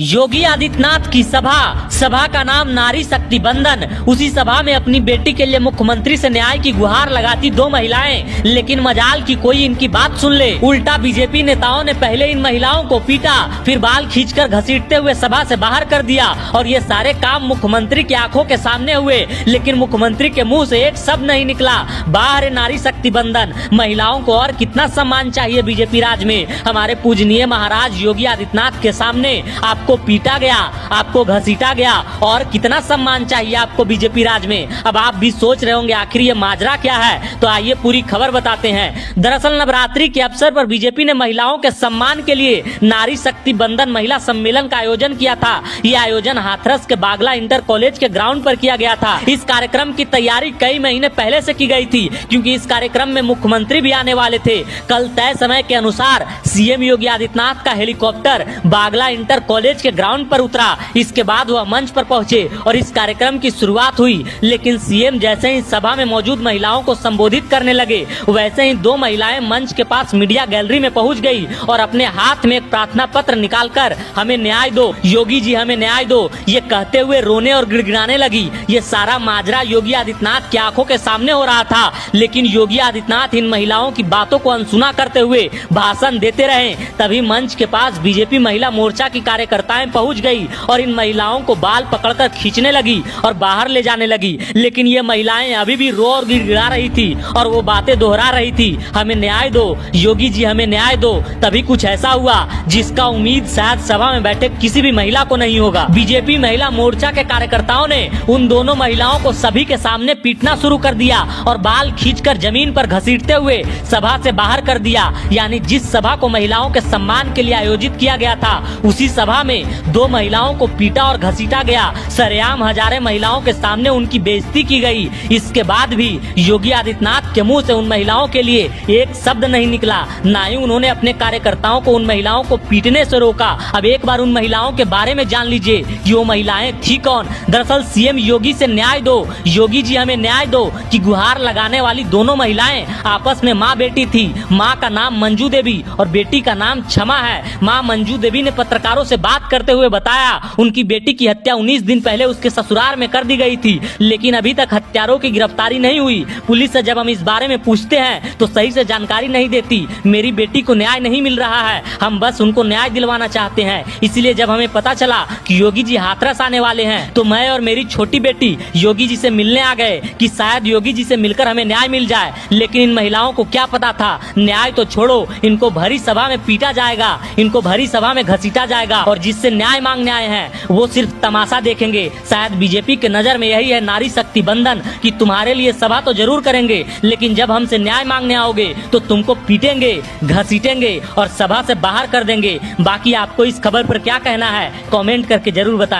योगी आदित्यनाथ की सभा का नाम नारी शक्ति बंधन। उसी सभा में अपनी बेटी के लिए मुख्यमंत्री से न्याय की गुहार लगाती दो महिलाएं, लेकिन मजाल की कोई इनकी बात सुन ले। उल्टा बीजेपी नेताओं ने पहले इन महिलाओं को पीटा, फिर बाल खींचकर घसीटते हुए सभा से बाहर कर दिया और ये सारे काम मुख्यमंत्री की आंखों के सामने हुए, लेकिन मुख्यमंत्री के मुँह से एक शब्द नहीं निकला। बाहर है नारी शक्ति बंधन। महिलाओं को और कितना सम्मान चाहिए बीजेपी राज में। हमारे पूजनीय महाराज योगी आदित्यनाथ के सामने आपको पीटा गया, आपको घसीटा गया, और कितना सम्मान चाहिए आपको बीजेपी राज में। अब आप भी सोच रहे होंगे आखिर ये माजरा क्या है, तो आइए पूरी खबर बताते हैं। दरअसल नवरात्रि के अवसर पर बीजेपी ने महिलाओं के सम्मान के लिए नारी शक्ति बंधन महिला सम्मेलन का आयोजन किया था। ये आयोजन हाथरस के बागला इंटर कॉलेज के ग्राउंड पर किया गया था। इस कार्यक्रम की तैयारी कई महीने पहले से की गई थी, क्योंकि इस कार्यक्रम में मुख्यमंत्री भी आने वाले थे। कल तय समय के अनुसार सीएम योगी आदित्यनाथ का हेलीकॉप्टर बागला इंटर कॉलेज के ग्राउंड पर उतरा। इसके बाद वह मंच पर पहुंचे और इस कार्यक्रम की शुरुआत हुई। लेकिन सीएम जैसे ही सभा में मौजूद महिलाओं को संबोधित करने लगे, वैसे ही दो महिलाएं मंच के पास मीडिया गैलरी में पहुंच गई और अपने हाथ में एक प्रार्थना पत्र निकालकर हमें न्याय दो, योगी जी हमें न्याय दो, ये कहते हुए रोने और गिड़गिड़ाने लगी। ये सारा माजरा योगी आदित्यनाथ की आंखों के सामने हो रहा था, लेकिन योगी आदित्यनाथ इन महिलाओं की बातों को अनसुना करते हुए भाषण देते रहे। तभी मंच के पास बीजेपी महिला मोर्चा की कार्यकर्ताएं पहुंच गई और इन महिलाओं को बाल पकड़कर खींचने लगी और बाहर ले जाने लगी। लेकिन ये महिलाएं अभी भी रो और गिड़गिड़ा रही थी और वो बातें दोहरा रही थी, हमें न्याय दो, योगी जी हमें न्याय दो। तभी कुछ ऐसा हुआ जिसका उम्मीद शायद सभा में बैठे किसी भी महिला को नहीं होगा। बीजेपी महिला मोर्चा के कार्यकर्ताओं ने उन दोनों महिलाओं को सभी के सामने पीटना शुरू कर दिया और बाल खींचकर जमीन पर घसीटते हुए सभा से बाहर कर दिया। यानी जिस सभा को महिलाओं के सम्मान के लिए आयोजित किया गया था, उसी सभा में दो महिलाओं को पीटा और घसीटा गया। सरेआम हजारे महिलाओं के सामने उनकी बेइज्जती की गई। इसके बाद भी योगी आदित्यनाथ के मुंह से उन महिलाओं के लिए एक शब्द नहीं निकला, ना ही उन्होंने अपने कार्यकर्ताओं को उन महिलाओं को पीटने से रोका। अब एक बार उन महिलाओं के बारे में जान लीजिए कि वो महिलाएं थी कौन। दरअसल सीएम योगी से न्याय दो, योगी जी हमें न्याय दो की गुहार लगाने वाली दोनों महिलाएं आपस में माँ बेटी थी। माँ का नाम मंजू देवी और बेटी का नाम क्षमा है। माँ मंजू देवी ने पत्रकारों से बात करते हुए बताया उनकी बेटी की हत्या 19 दिन पहले उसके ससुराल में कर दी गई थी, लेकिन अभी तक हत्यारों की गिरफ्तारी नहीं हुई। पुलिस से जब हम इस बारे में पूछते हैं तो सही से जानकारी नहीं देती। मेरी बेटी को न्याय नहीं मिल रहा है, हम बस उनको न्याय दिलवाना चाहते हैं। इसलिए जब हमें पता चला कि योगी जी हाथरस आने वाले हैं, तो मैं और मेरी छोटी बेटी योगी जी से मिलने आ गए कि शायद योगी जी से मिलकर हमें न्याय मिल जाए। लेकिन इन महिलाओं को क्या पता था, न्याय तो छोड़ो, इनको भरी सभा में पीटा जाएगा, इनको भरी सभा में घसीटा जाएगा और जिससे न्याय मांगने आए हैं वो सिर्फ तमाशा देखेंगे। शायद बीजेपी के नजर में यही है नारी शक्ति बंधन कि तुम्हारे लिए सभा तो जरूर करेंगे, लेकिन जब हमसे न्याय मांगने आओगे तो तुमको पीटेंगे, घसीटेंगे और सभा से बाहर कर देंगे। बाकी आपको इस खबर पर क्या कहना है, कमेंट करके जरूर बताएं।